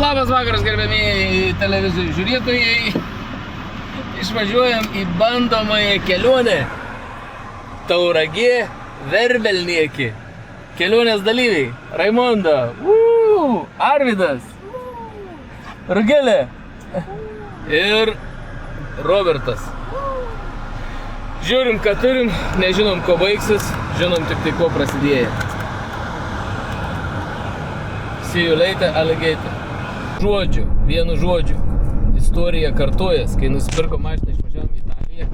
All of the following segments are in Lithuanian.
Labas vakaras, gerbėmiai televizijų žiūrėtojai. Išvažiuojam į bandomąją kelionę. Tauragė, Verbelnieki. Kelionės dalyviai. Raimonda, Arvidas, Rugelė ir Robertas. Žiūrim, ką turim, nežinom, ko baigsis, žinom tik tai, ko prasidėjo. See you later, alligator. Žodžiu, vienu žodžiu. Istorija kartojas, kai nusipirko mašiną, išvažiavom į Italiją,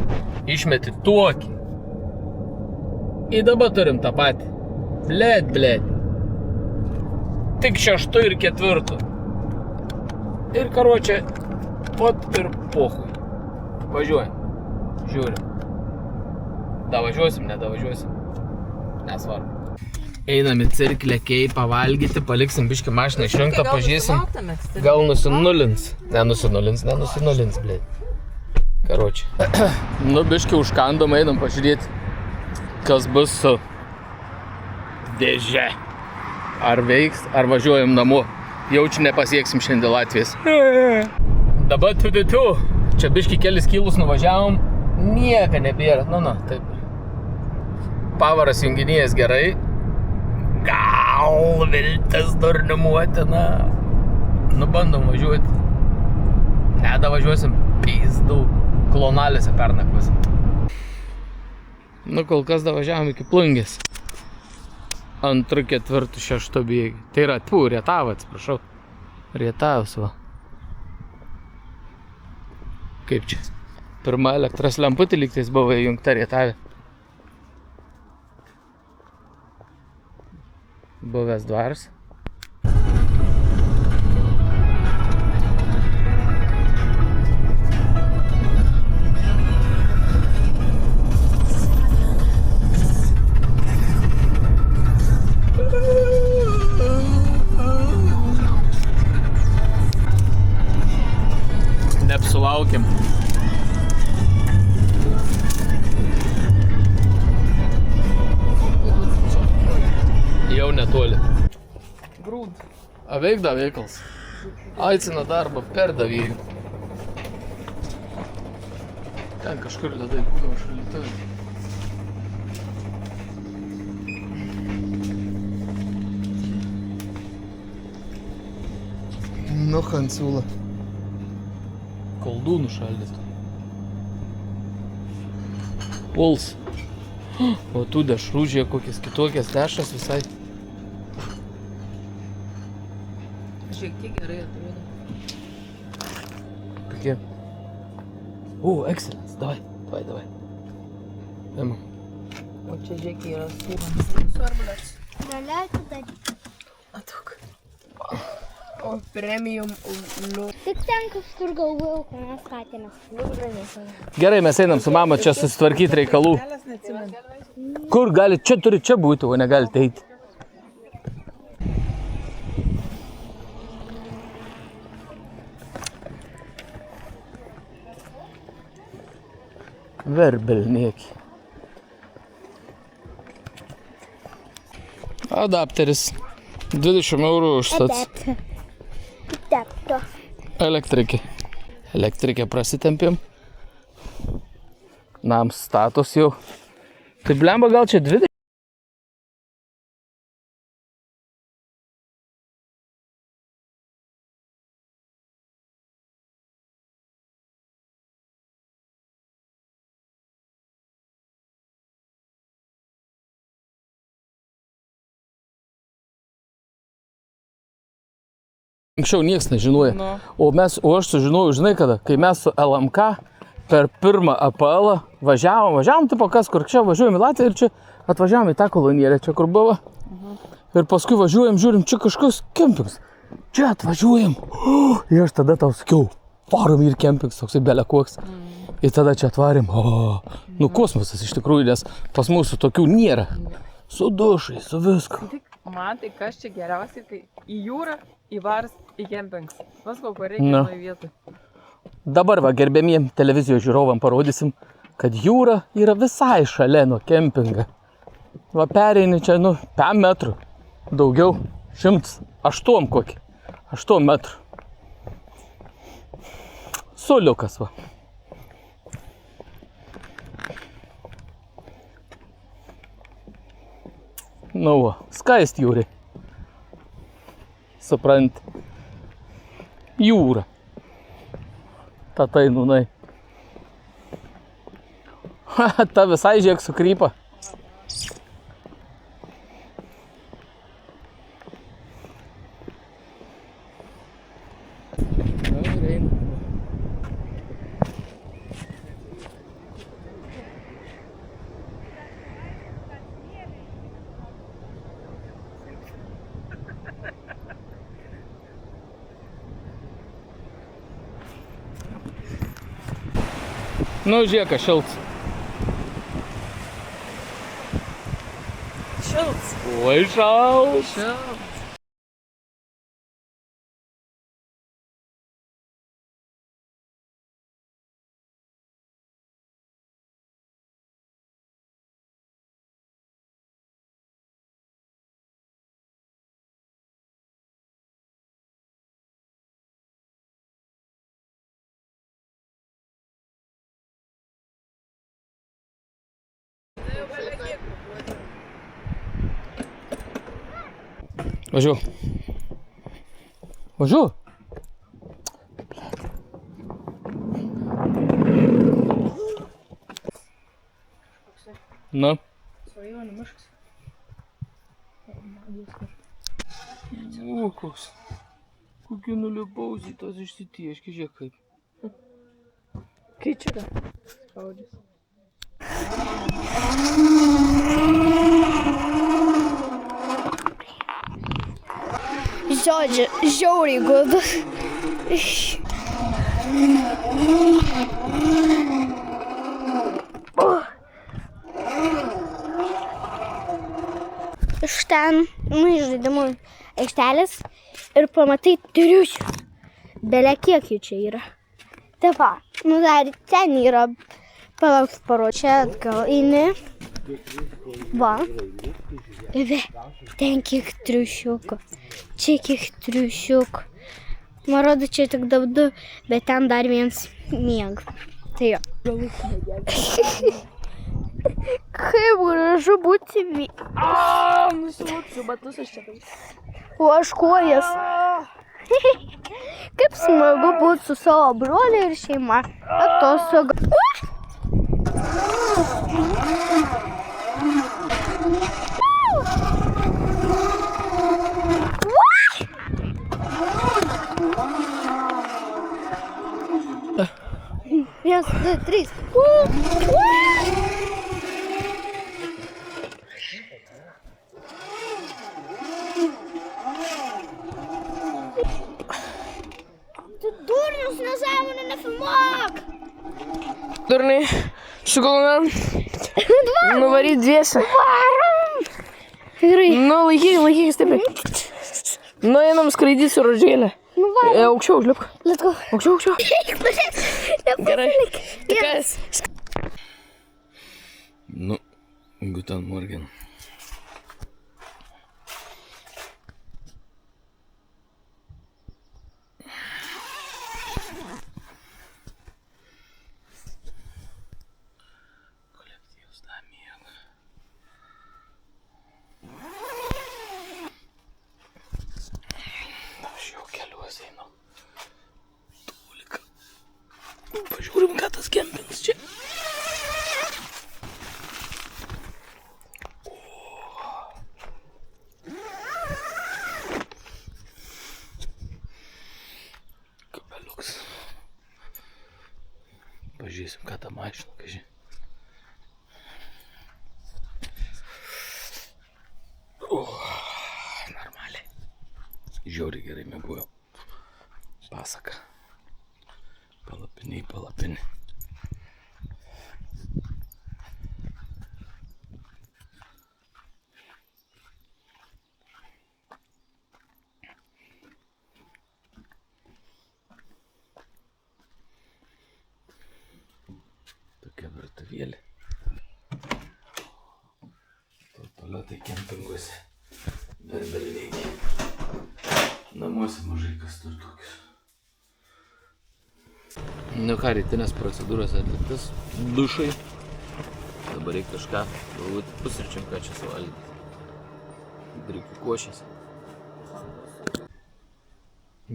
išmeti tokį. Ir dabar turim tą patį. Blet. Tik 6 ir 4. Ir karočią, pot ir pohui. Važiuojam, žiūrim. Davažiuosim, nedavažiuosim. Nesvarbu. Einam į cirklę keipą valgyti, paliksim biškį mašiną išrinktą, pažiūrėsim. Gal nusinulins. Nenusinulins, blėt. Karočią. Nu, biškį užkandom, einam pažiūrėti, kas bus su dėže. Ar veiks, ar važiuojam namo. Jaučiu, nepasieksim šiandien Latvijos. Dabar tu. Čia biškį kelis kilus nuvažiavom. Nieka nebėra. Nu, taip. Pavaras junginėjas gerai. Gal viltis durnimuotina. Nu, bandom važiuoti. Nedavažiuosim pizdu. Klonalėse pernakvasim. Nu, kol kas davažiavom iki Plungės. 2, 4, 6 bėgi. Tai yra, Rietava, atsiprašau. Rietavas, va. Kaip čia? Pirma elektros lemputė lygtais buvo įjungta Rietavė. Buvęs dvaras. Neapsulaukiam. Jau netoli. Grūd. Veikda veikals. Aicina darbą per davėjų. Ten kažkur ledai buvo šalituvė. Nu, Hansula. Koldūnų šaldytų. Puls. O tų dešrų, žiūrėk, kokias kitokias dešras visai. Šiek tiek gerai atrodo. Kokie? Excellence. Davai. Ema. O čia žiūrėk yra svarbulias. Galėtų daryti. Atuk. O premium Tik ten kažkur galvojau, kad mes katėmės. Gerai, mes einam su mama čia susitvarkyti reikalų. Kur gali, čia turi čia būti, o negalite eiti. Verbelnieki. Adapteris. 20 eurų užstats. Adapto. Elektrikė prasitempėm. Nam status jau. Tai blemba gal čia 20? Anksčiau nieks nežinoja. O aš sužinojau, žinai kada, kai mes su LMK per pirmą APL važiavom, tipo kas, kur čia važiuojam į Latviją ir čia atvažiavom į tą kolonėlę, čia kur buvo. Ir paskui važiuojam, žiūrim, čia kažkas kempings. Čia atvažiuojam. Ir aš tada tau sakiau, varom ir kempings, toksai belekoks. Ir tada čia atvarėm. Nu, kosmosas iš tikrųjų, nes pas mūsų tokių nėra. Su dušai, su visku. Man tai kas čia geriausiai, kai į jūrą, į varas, į kempings. Paskau, ko reikia toj vietoj. Dabar va, gerbėmiem televizijos žiūrovam parodysim, kad jūra yra visai šalia nuo kempinga. Va, pereini čia, 5 metrų. Daugiau, 108 kokį. 8 metrų. Suliukas, va. Nu, va, skaist jūri. Supranti. Jūra. Tatai, nunai. Ta visai žiek sukrypa. Nu, žieka, šilts. Šilts. Oi, šalts. Šilts. Važiuok. Važiuok. Na. Svajonių miškas. O, koks. Kokie nulipausiai, tas išsitieški, žiūrėk kaip. Kyčiuka. Spaudžius. Žodžiu, žiauriai gudus. Iš ten, iš žaidimų aikštelės ir pamatai triušius. Belia kiek jų čia yra. Taip va, dar ten yra, palauks paruošę atgal eini. Va. Ten kiek triušiukų. Čia kiek triušiukų. Man rodo, čia tik du, bet ten dar vienas miega. Tai jo. Kaip gražu būti Nusimuksiu batus aš čia. O aš kojas. Kaip smagu būti su savo broliu ir šeima. Atostogų. Vienas, du, trys. Tu durnius, nesąmonė, nefilmuok! Durnai, sugalvojom nuvaryt dviese. Varom! Gerai. Nu, laikyk stipriai. Nu, einam skraidyt su rožėlė. Nu, varom. Aukščiau, užlipk. Let's go. Aukščiau. Gerai. Gerai. Kas? Nu, guten Morgen. Kolektyvas dar miega. Aš jau keliuosi einu. Tolika. Pažiūrim, ką tas kempins čia. Kapeliuks. Pažiūrėsim, ką tą mašiną, kažin. Normaliai. Žiauriai gerai miegojau. Pasaka. Palapiniai, palapinė. Tokia virtuvėlė. Tualetai kempinguose. Berbelveikiai. Namuose mažai kas turi tokius. Nu ką, rytinės procedūros atliktas, dušai. Dabar reikia kažką, galbūt pusryčiam ką čia suvalgyti. Grikių košės.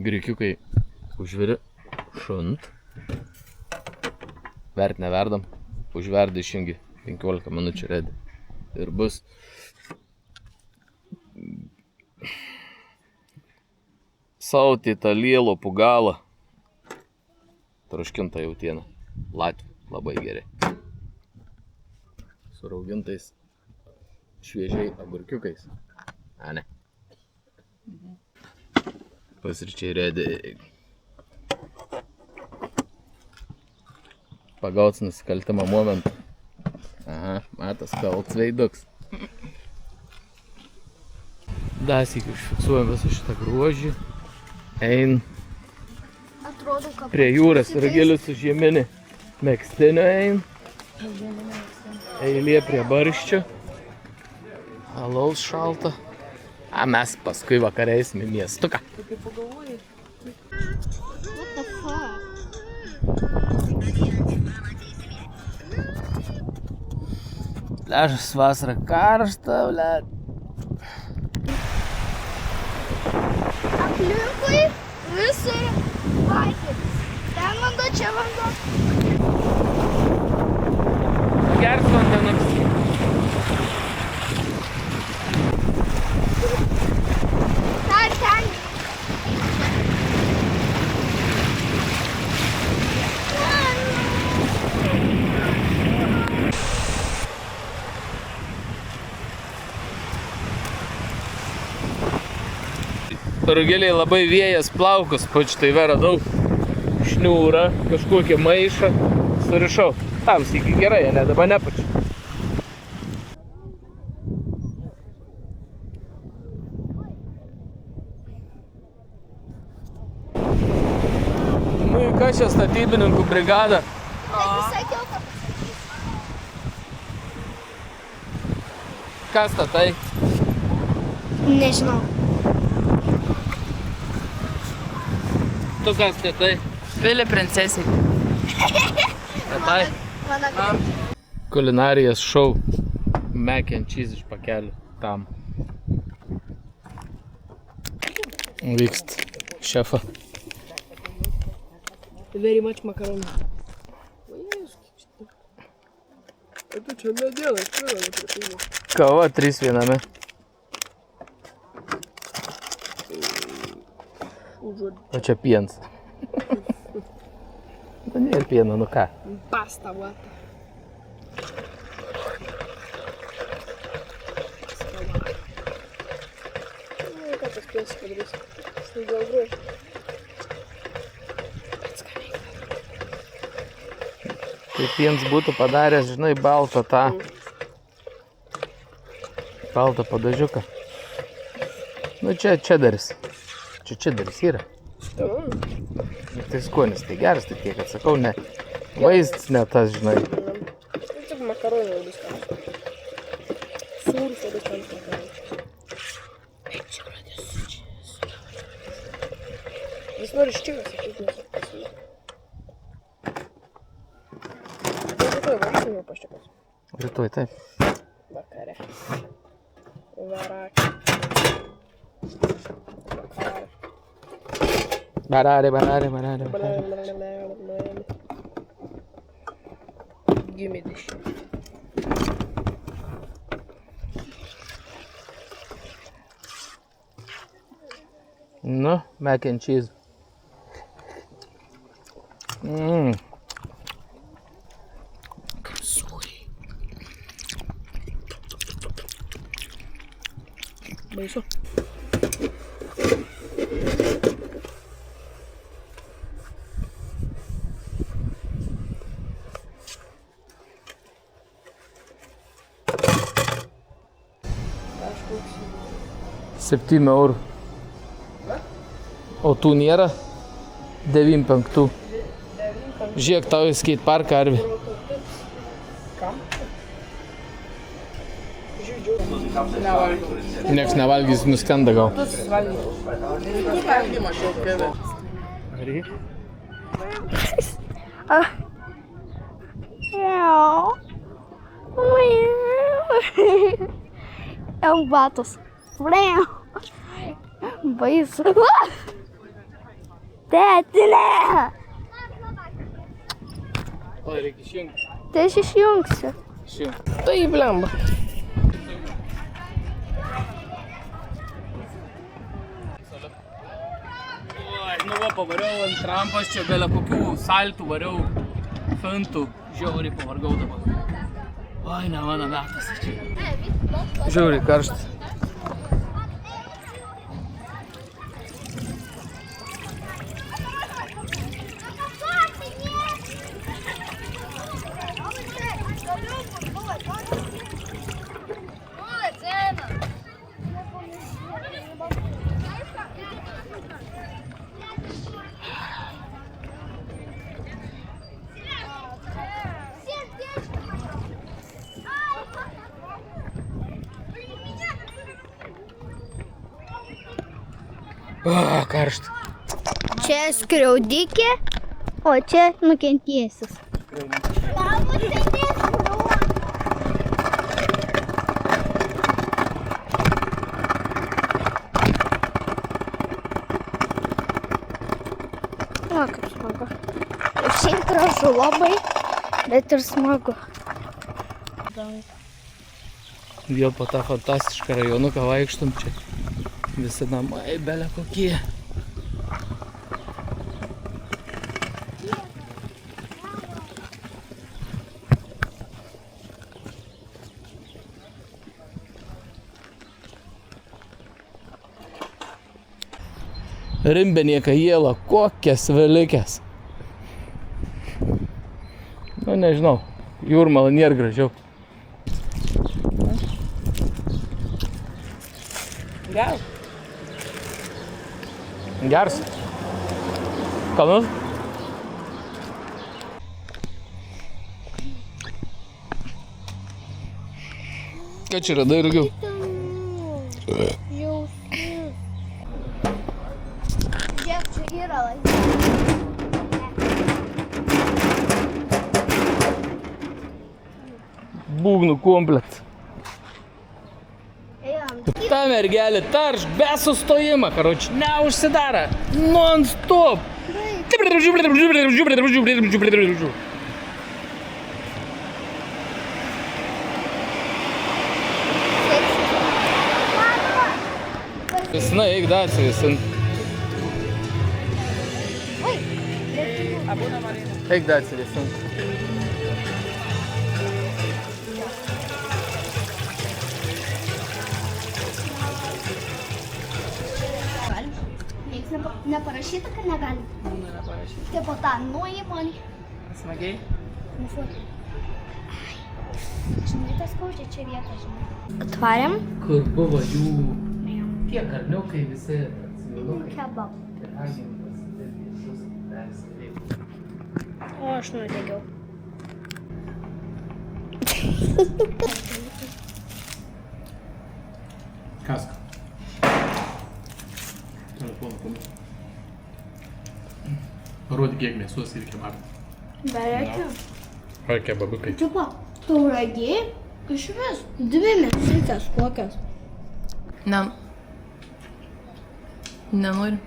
Grikiukai užviri šunt. Vert neverdam, užverda išjungi 15 minučių redi. Ir bus sautyta lielo pugala. Troškinta jautiena. Latvių. Labai gerai. Su raugintais šviežiai agurkiukais. A, ne. Pusryčiai redi. Pagauts nusikaltimo momentą. Aha, matas kalts veiduks. Dasik užfiksuojam visą šitą gruožį. Ein Atrodo, kad prie jūros ragelis su žieminį megstiniu ein. Eilė prie barščio. Alaus šalta. A, mes paskui vakare eisim į miestuką. What the fuck? Ležas vasarą karšta, blėt. Aplinkui visur vandenis. Ten vanduo, čia vanduo. Gers vandenuks. Dar ten. Rugeliai labai vėjas plaukus, štai radau šniūrą, kažkokį maišą, surišau. Tam sykį gerai, ne dabar nepačiu. Nu, į ką čia statybininkų brigada? Sakiau, kad Ką statai? nežinau. Tu ką statai? Pilį princesiai. Statai? Mano Kulinarijos šou. Mac and cheese iš pakelių. Tam. Vykst šefą. Very much macaroni. А ты что наделаешь? Что надо придумать? Kava 3 viename. O čia piens. Nu, nėra pieno, nu ką. Pasta, what? Ну, как tas piens padarys? Snūdėl groži. Tai piens būtų padaręs, žinai, baltą tą. Baltą padažiuką. Nu, čia čederis. Čia čederis yra. Tai skonis, tai geras, tai tiek atsakau, ne. Vaizdas ne tas, žinai. Tik makaronai labai skanus. Sūrus labai skanus makaronai. Jis nori ščiukas, sakyti, nesakyti. Rytoj varysim jau paščiukas. Rytoj, taip. Vakare. Varak. Bararė. Give me this shit. Nu, mac and cheese. Baisu. €7 eurų. O tų nėra? 95. Žiūrėk, tau į skate parką arvi. Kam? Nevalgyk. Nieks nevalgys, nuskenda gal. Tu susivalgyk. Tu valgyk mažiau, kėvė. É batos. Baisu. Tėtinė. O, reikia išjungti. Tai aš išjungsiu. Išjungti. Tai blemba. Oi, nu va, pavariau ant rampos, čia belia kokių saltų variau, fintų, žiauriai pavargau dabar. Oi, ne mano metas čia. Žiauriai karštas. Karšta. Čia skriaudikė, o čia nukentėjusis. O, kaip smagu. Šiaip gražu labai, bet ir smagu. Vėl po tą fantastišką rajonuką vaikštum čia. Visi namai belia kokie. Rimbenieka jėla, kokias velikės. Nu, nežinau, Jūrmala nėra gražiau. Gal. Geras. Skanus? Ką čia radai daugiau? Žiūrėk, čia yra laisvė. Būgnų komplet. Ta mergelė tarš be sustojimą, karoči, neužsidara. Non-stop. Vėsina, eik dacija, vėsin. Eik dacija, vėsin. Neparašyta, kad negali. Neparašyta. Taip, o tą nuįmonį. Smagiai. Žinai, tas skaudžia čia vietą, žinai. Atvarėm. Kur buvo jų tie karniukai visi atsivinukai. Kebab. Ir agentas, ir visus persidėjau. O, aš nudegiau. Kaska. Telefoną pamiršau. Parodyk, kiek mėsos ir kebabų. Bereikia. Ar kebabukai? Čiupa, tauragė, iš vis 2 mėsytės kokias. Ne. Nenoriu.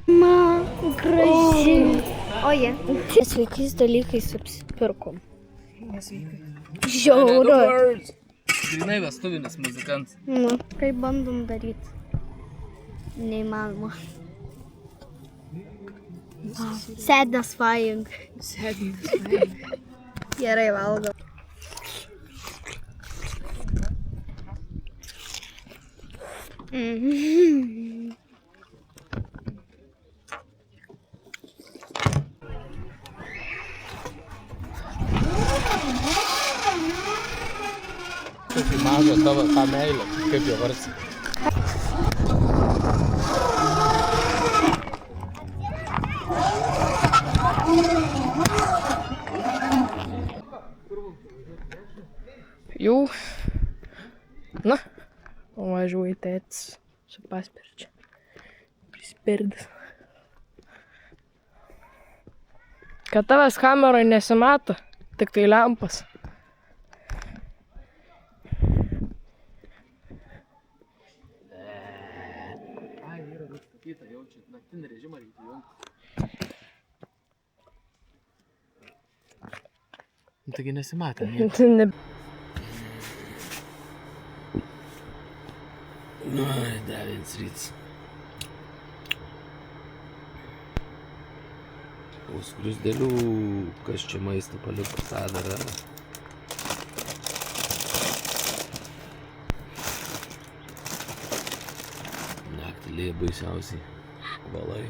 Ma, graži. Oje. Sveikais dalykais apsipirkom. Žiauru. Grinai vestuvinis muzikantas. Nu, kaip bandom daryti. Neįmanoma. Satisfying. Gerai valgau. Tokį mažą tavo tą meilę, kaip jo varsi. Jau. Na, O važiuoju tėtis su paspirčiu. Prispirdis. Kad tavęs kameroje nesimato, tik tai lempas. Ai, yra nustatyta, jau čia naktinį režimą reikia įjungti. Taigi nesimatė, ne? Ai, 9 ryts. O skruzdėlių, kas čia maistą paliko, tą dar. Naktį lėja baisiausiai. Škvalai.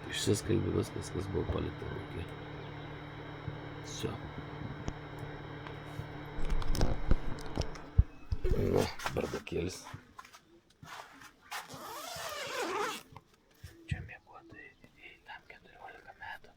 Išsiskalbė viskas, kas buvo palikta lauke. Все. Nu, bardakėlis. Čia miegotai, tam 14 metų.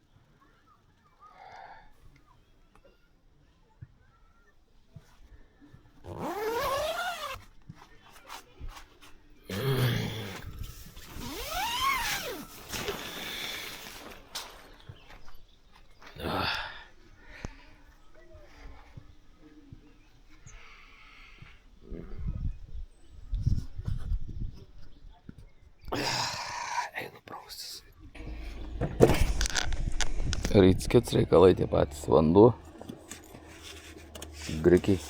Einu praustis. Rytskits reikalai tie patys, vanduo, grikiai,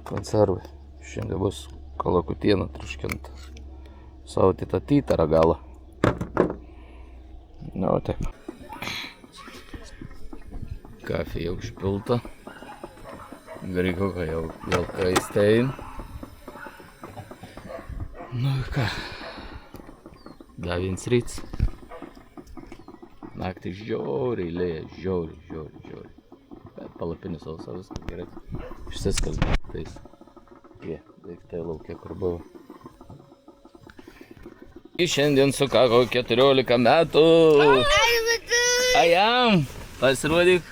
konservai. Šiandien bus kalakutiena truškinta. Savo tytą ragalą. Na, o taip. Kafė jau išpilta. Grikoka jau vėl kaistein. Nu ir ką. 9 ryts. Naktį žiauriai lėja, žiauriai. Bet palapinį sausa, viskas gerai. Išsiskalbė tais. Tie daiktai laukia, kur buvo. Šiandien sukako 14 metų. Ajam, pasirodyk.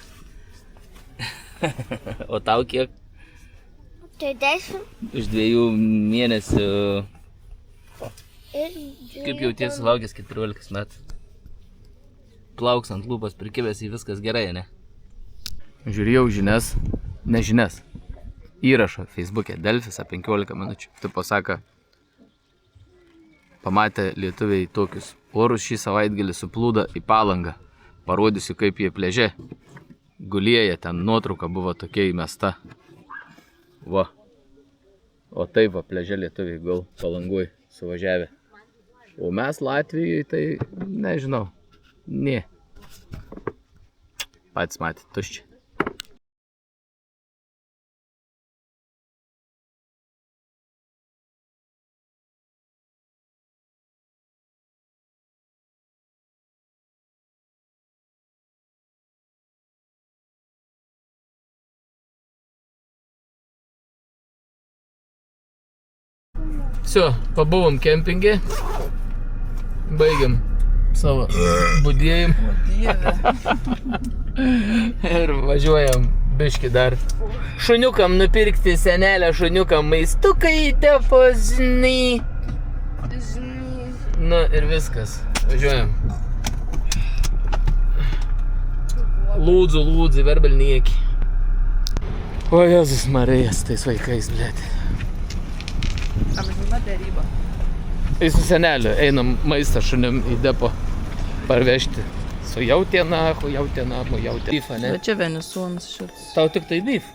O tau kiek? Tai 10. Iš 2 mėnesių. Kaip jautiesi sulaukęs 14 metų? Plauks ant lūpos prikibęs į viskas gerai, ne? Žiūrėjau žinias, ne žinias. Įrašą Facebook'e Delfis 15 minučių. Tu pasaka, pamatė lietuviai tokius orus šį savaitgalį suplūda į Palangą. Parodysiu, kaip jie pliaže. Gulėja, ten nuotrauka buvo tokia įmesta. Va. O taip va, pliaže lietuviai gal Palangoj suvažiavę. O mes Latvijai tai nežinau. Ne. Patys matė, tuščia. Все, pabuvom kempinge. Baigiam savo budėjimą. Ir važiuojam biškį dar. Šuniukam nupirkti, senelę šuniukam maistukai depozinai. Nu ir viskas. Važiuojam. Lūdzu, verbelnieki. O Jėzus Marijas, tais vaikais, blėt. Amžina daryba. Tai su seneliu einam maistą šunim į depo parvežti. Su jautiena, beef, ne? Bet čia Venesuonas šitas. Tau tik tai beef?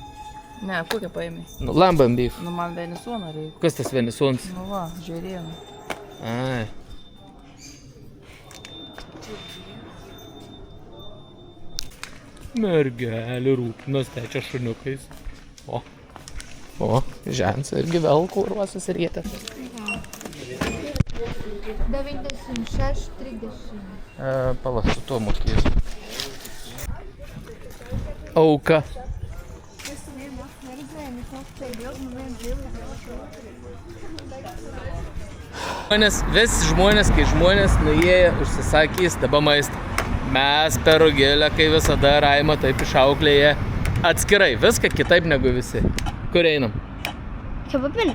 Ne, kokią paėmė? Nu, lamban beef. Nu, man Venesuoną reikia. Kas tas Venesuonas? Nu va, žiūrėjome. Ai. Mergelė rūpinas tečia šuniukais. O, žens irgi vėl kurvasas ir jėtės. 96, 30. Pala, su tuo mokėsiu. Auka. Žmonės, kai žmonės nuėję, užsisakys dabar maistą. Mes per Rugilę, kai visada Raima taip išauklėje atskirai, viską kitaip negu visi. Kur einam? Kebabinė.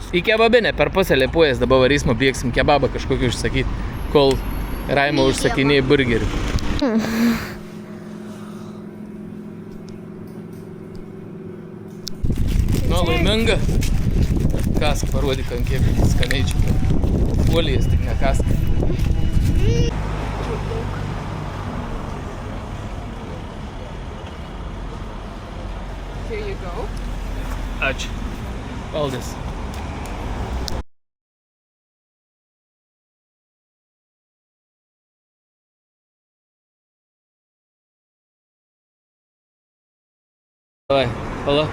Į kebabinę per pusę Liepojas dabar varysmo bėgsim kebabą kažkokį užsakyti, kol Raimo užsakinėja burgerį. Nu, laiminga. Kask parodyk, ant kiek skaniai čia. Folijas tik ne kask. Here you go. Ačiū. Valdas. Davai, pala.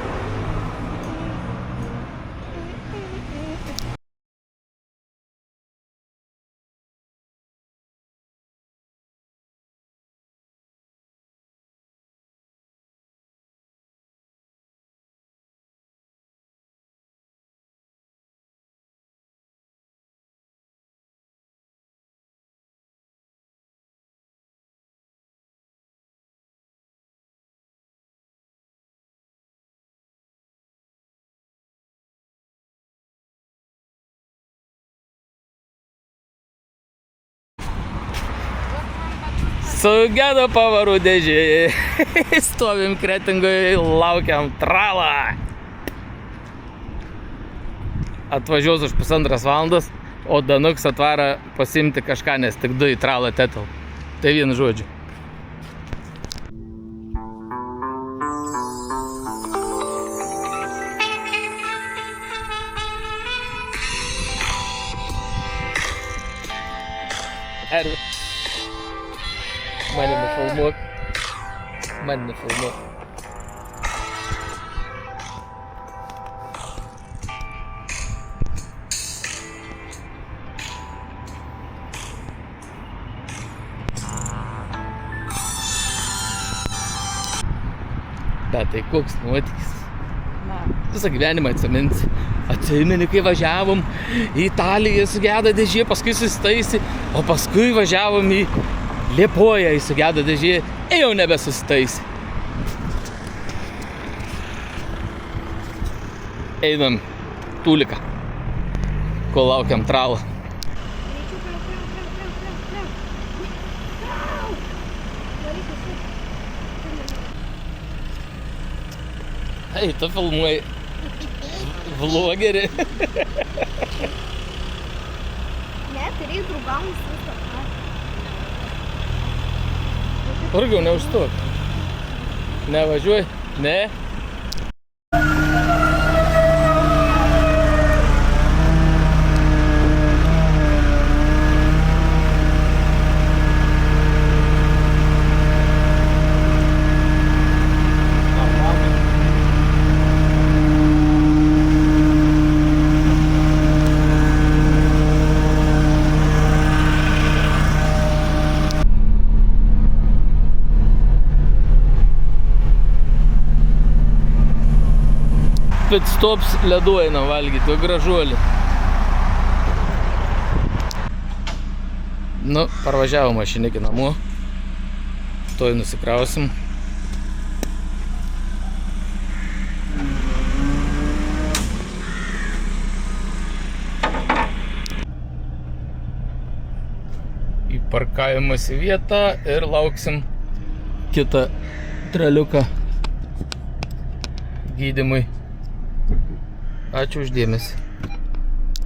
Sugedo pavarų dėžė. Stovim Kretingoje, laukiam tralą. Atvažiuos už 1,5 valandos, o Danuks atvara pasimti kažką, nes tik 2 į tralą tetal. Tai vienu žodžiu. Mane nufilmuok. Mane nufilmuok. Bet tai koks nuotykis. Visą gyvenimą atsiminsi. Atsimeni, kai važiavom į Italiją, sugedo dėžė, paskui susitaisi, o paskui važiavom į Liepoją, į sugedo dėžė, ir jau nebesusitaisi. Einam tūliką, kol laukiam tralą. Ei, tu filmuoji vlogerį. Ne, tai reikia draugams viską. Urgiau, neužstok. Nevažiuoj? Ne? Pit stops ledų einam valgyti, o gražuolį. Nu, parvažiavo mašinikį namo. Toj nusikrausim. Į parkavimosi vietą ir lauksim kitą traliuką gydymui. Ačiū už dėmesį.